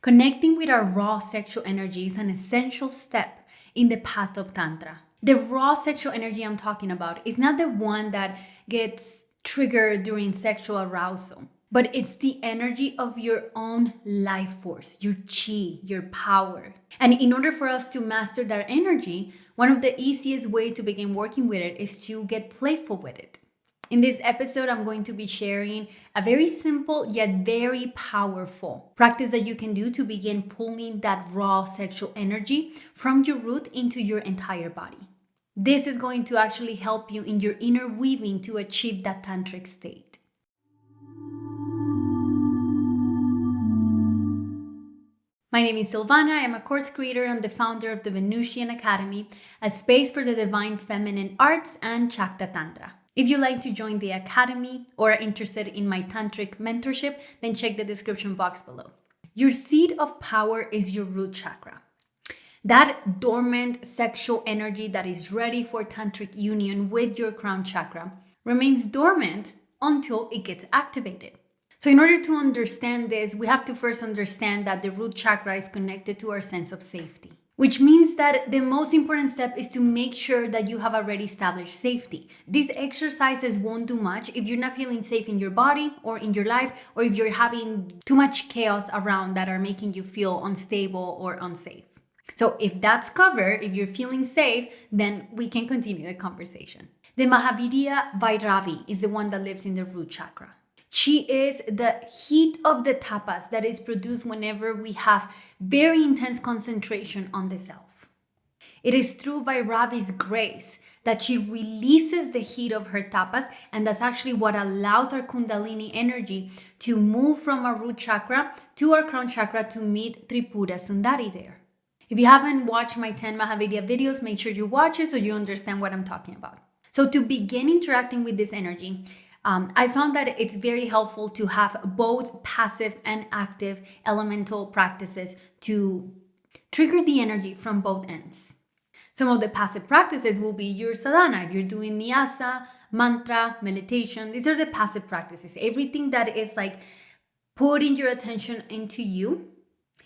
Connecting with our raw sexual energy is an essential step in the path of Tantra. The raw sexual energy I'm talking about is not the one that gets triggered during sexual arousal, but it's the energy of your own life force, your chi, your power. And in order for us to master that energy, one of the easiest ways to begin working with it is to get playful with it. In this episode, I'm going to be sharing a very simple yet very powerful practice that you can do to begin pulling that raw sexual energy from your root into your entire body. This is going to actually help you in your inner weaving to achieve that tantric state. My name is Silvana. I am a course creator and the founder of the Venusian Academy, a space for the divine feminine arts and Shakti Tantra. If you'd like to join the Academy or are interested in my Tantric mentorship, then check the description box below. Your seat of power is your root chakra. That dormant sexual energy that is ready for Tantric union with your crown chakra remains dormant until it gets activated. So in order to understand this, we have to first understand that the root chakra is connected to our sense of safety, which means that the most important step is to make sure that you have already established safety. These exercises won't do much if you're not feeling safe in your body or in your life, or if you're having too much chaos around that are making you feel unstable or unsafe. So if that's covered, if you're feeling safe, then we can continue the conversation. The Mahavidya Vairavi is the one that lives in the root chakra. She is the heat of the tapas that is produced whenever we have very intense concentration on the self. It is through Vairavi's grace that she releases the heat of her tapas, and that's actually what allows our Kundalini energy to move from our root chakra to our crown chakra to meet Tripura Sundari there. If you haven't watched my 10 Mahavidya videos, make sure you watch it so you understand what I'm talking about. So to begin interacting with this energy, I found that it's very helpful to have both passive and active elemental practices to trigger the energy from both ends. Some of the passive practices will be your sadhana. If you're doing nyasa, mantra, meditation, these are the passive practices. Everything that is like putting your attention into you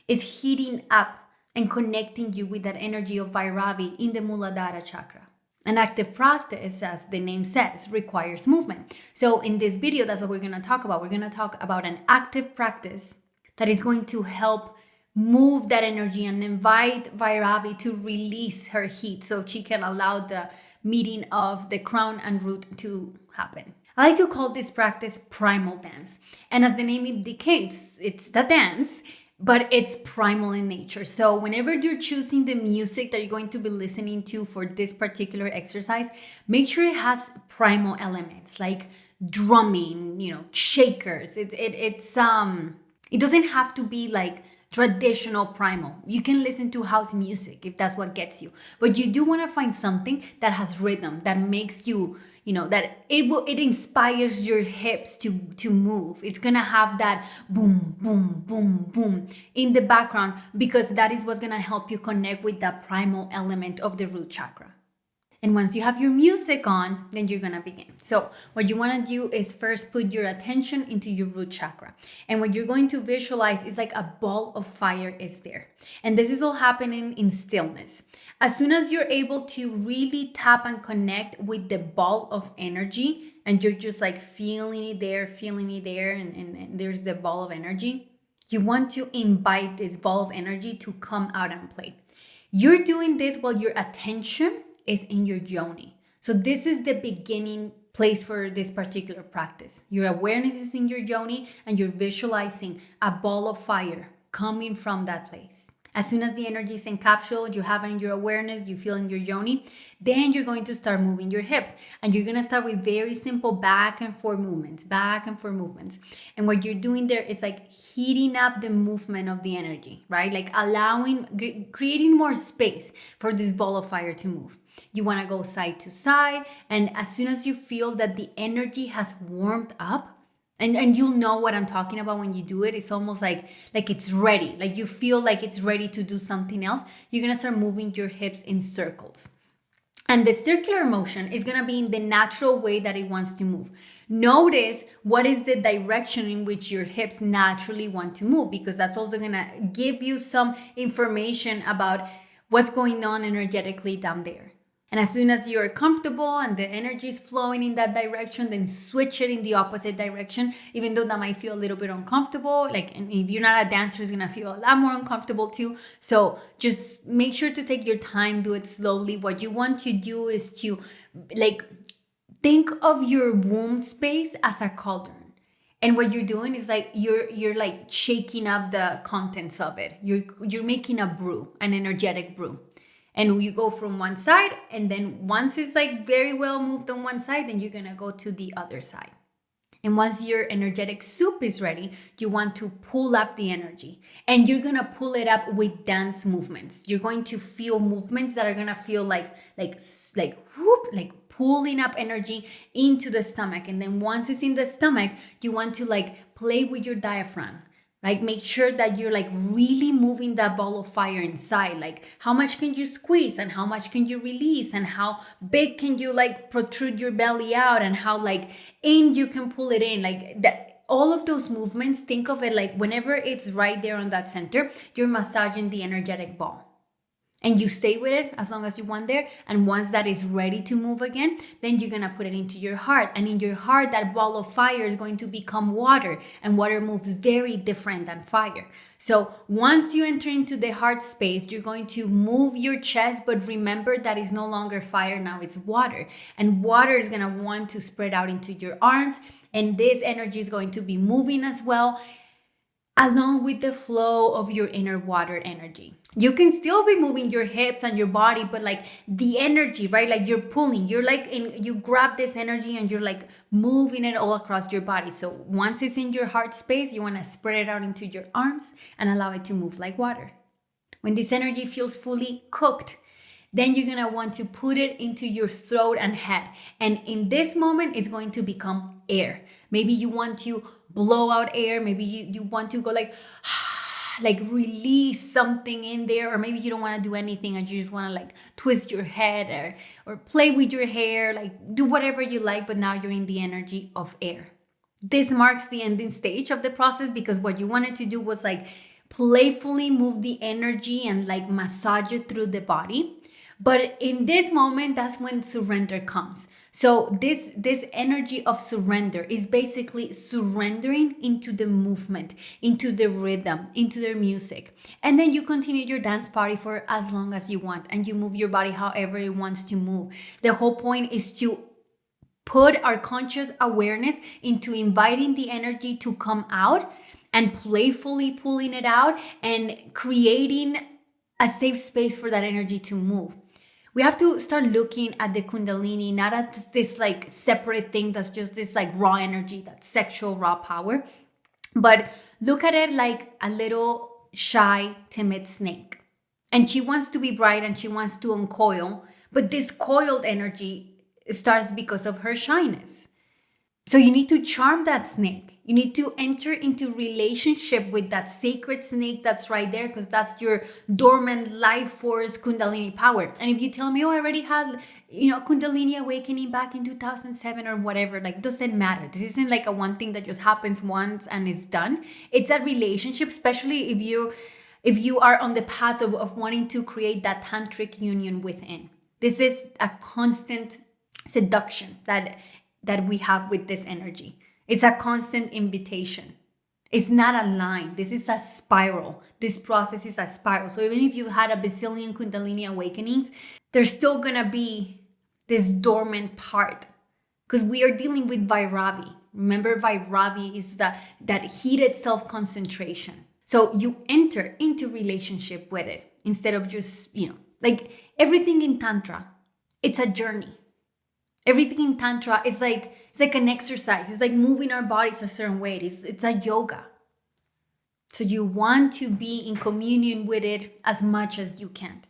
is heating up and connecting you with that energy of Vairavi in the Muladhara chakra. An active practice, as the name says, requires movement. So in this video, that's what we're going to talk about. We're going to talk about an active practice that is going to help move that energy and invite Vairavi to release her heat so she can allow the meeting of the crown and root to happen. I like to call this practice primal dance. And as the name indicates, it's the dance, but it's primal in nature. So whenever you're choosing the music that you're going to be listening to for this particular exercise, make sure it has primal elements like drumming, shakers. It doesn't have to be like traditional primal. You can listen to house music if that's what gets you, but you do want to find something that has rhythm, that makes you that it inspires your hips to move. It's gonna have that boom, boom, boom, boom in the background, because that is what's gonna help you connect with that primal element of the root chakra. And once you have your music on, then you're gonna begin. So what you wanna do is first put your attention into your root chakra. And what you're going to visualize is like a ball of fire is there. And this is all happening in stillness. As soon as you're able to really tap and connect with the ball of energy, and you're just like feeling it there, and there's the ball of energy, you want to invite this ball of energy to come out and play. You're doing this while your attention is in your yoni. So this is the beginning place for this particular practice. Your awareness is in your yoni and you're visualizing a ball of fire coming from that place. As soon as the energy is encapsulated, you have it in your awareness, you feel in your yoni, then you're going to start moving your hips. And you're going to start with very simple back and forth movements. And what you're doing there is like heating up the movement of the energy, right? Like creating more space for this ball of fire to move. You want to go side to side. And as soon as you feel that the energy has warmed up, and you'll know what I'm talking about when you do it. It's almost like it's ready. Like you feel like it's ready to do something else. You're going to start moving your hips in circles. And the circular motion is going to be in the natural way that it wants to move. Notice what is the direction in which your hips naturally want to move, because that's also going to give you some information about what's going on energetically down there. And as soon as you're comfortable and the energy is flowing in that direction, then switch it in the opposite direction, even though that might feel a little bit uncomfortable. And if you're not a dancer, it's gonna feel a lot more uncomfortable too. So just make sure to take your time, do it slowly. What you want to do is to think of your womb space as a cauldron. And what you're doing is you're like shaking up the contents of it. You're making a brew, an energetic brew. And you go from one side, and then once it's very well moved on one side, then you're gonna go to the other side. And once your energetic soup is ready, you want to pull up the energy. And you're gonna pull it up with dance movements. You're going to feel movements that are gonna feel like whoop, like pulling up energy into the stomach. And then once it's in the stomach, you want to play with your diaphragm. Make sure that you're really moving that ball of fire inside. How much can you squeeze, and how much can you release, and how big can you protrude your belly out, and how in you can pull it in. All of those movements, think of it whenever it's right there on that center, you're massaging the energetic ball. And you stay with it as long as you want there. And once that is ready to move again, then you're going to put it into your heart. And in your heart, that ball of fire is going to become water. And water moves very different than fire. So once you enter into the heart space, you're going to move your chest. But remember that it's no longer fire, now it's water. And water is going to want to spread out into your arms. And this energy is going to be moving as well, along with the flow of your inner water energy. You can still be moving your hips and your body, but the energy, right? You're pulling, you grab this energy and you're moving it all across your body. So once it's in your heart space, you want to spread it out into your arms and allow it to move like water. When this energy feels fully cooked, then you're going to want to put it into your throat and head. And in this moment, it's going to become air. Maybe you want to blow out air. Maybe you want to go release something in there, or maybe you don't want to do anything and you just want to twist your head or play with your hair, do whatever you like, but now you're in the energy of air. This marks the ending stage of the process, because what you wanted to do was playfully move the energy and massage it through the body. But in this moment, that's when surrender comes. So this energy of surrender is basically surrendering into the movement, into the rhythm, into their music. And then you continue your dance party for as long as you want, and you move your body however it wants to move. The whole point is to put our conscious awareness into inviting the energy to come out and playfully pulling it out and creating a safe space for that energy to move. We have to start looking at the Kundalini not as this separate thing that's just this raw energy, that sexual raw power, but look at it like a little shy, timid snake. And she wants to be bright and she wants to uncoil, but this coiled energy starts because of her shyness. So you need to charm that snake. You need to enter into relationship with that sacred snake that's right there, because that's your dormant life force Kundalini power. And if you tell me, I already had, Kundalini awakening back in 2007 or whatever, doesn't matter. This isn't a one thing that just happens once and is done. It's a relationship, especially if you are on the path of wanting to create that tantric union within. This is a constant seduction that we have with this energy. It's a constant invitation. It's not a line. This is a spiral. This process is a spiral. So even if you had a bazillion Kundalini awakenings, there's still going to be this dormant part, because we are dealing with Vairavi. Remember, Vairavi is that heated self-concentration. So you enter into relationship with it instead of just, everything in Tantra, it's a journey. Everything in Tantra is it's like an exercise. It's moving our bodies a certain way. It's a yoga. So you want to be in communion with it as much as you can.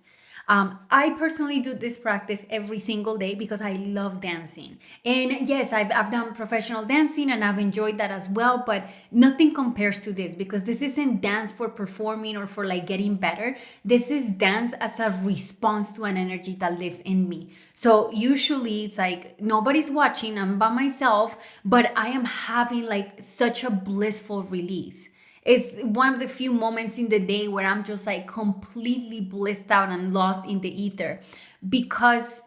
I personally do this practice every single day because I love dancing. And yes, I've done professional dancing and I've enjoyed that as well, but nothing compares to this because this isn't dance for performing or for like getting better. This is dance as a response to an energy that lives in me. So usually it's like nobody's watching, I'm by myself, but I am having like such a blissful release. It's one of the few moments in the day where I'm just like completely blissed out and lost in the ether because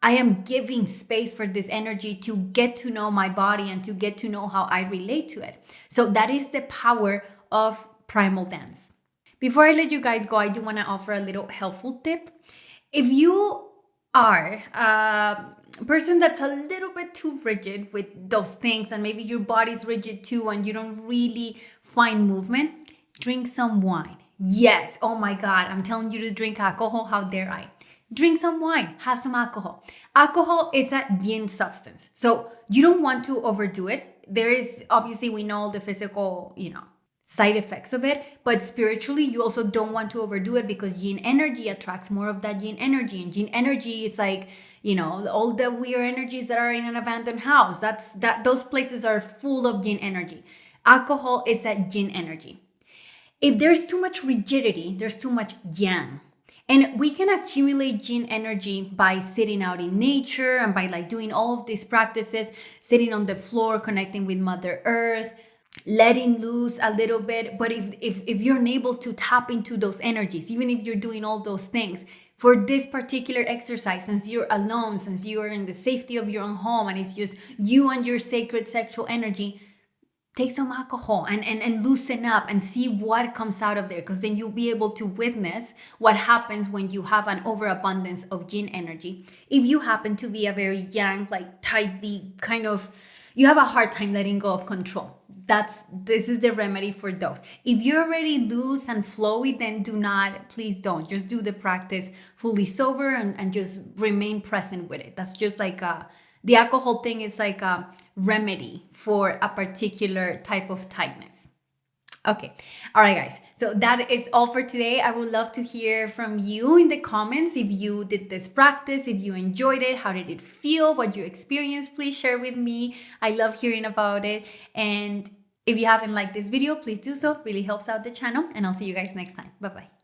I am giving space for this energy to get to know my body and to get to know how I relate to it. So that is the power of primal dance. Before I let you guys go, I do want to offer a little helpful tip. If you are a person that's a little bit too rigid with those things, and maybe your body's rigid too, and you don't really find movement, drink some wine. Yes, oh my God, I'm telling you to drink alcohol. How dare I? Drink some wine, have some alcohol. Alcohol is a yin substance, so you don't want to overdo it. There is obviously, we know the physical, side effects of it, but spiritually you also don't want to overdo it because yin energy attracts more of that yin energy, and yin energy is like, all the weird energies that are in an abandoned house. Those places are full of yin energy. Alcohol is a yin energy. If there's too much rigidity, there's too much yang. And we can accumulate yin energy by sitting out in nature and by like doing all of these practices, sitting on the floor, connecting with Mother Earth, letting loose a little bit. But if you're unable to tap into those energies, even if you're doing all those things, for this particular exercise, since you're alone, since you are in the safety of your own home and it's just you and your sacred sexual energy, take some alcohol and loosen up and see what comes out of there, because then you'll be able to witness what happens when you have an overabundance of yin energy. If you happen to be a very yang, like tightly kind of, you have a hard time letting go of control, this is the remedy for those. If you're already loose and flowy, then please don't. Just do the practice fully sober and just remain present with it. That's just like the alcohol thing is like a remedy for a particular type of tightness. Okay. All right, guys. So that is all for today. I would love to hear from you in the comments. If you did this practice, if you enjoyed it, how did it feel, what you experienced, please share with me. I love hearing about it. And if you haven't liked this video, please do so. It really helps out the channel. And I'll see you guys next time. Bye-bye.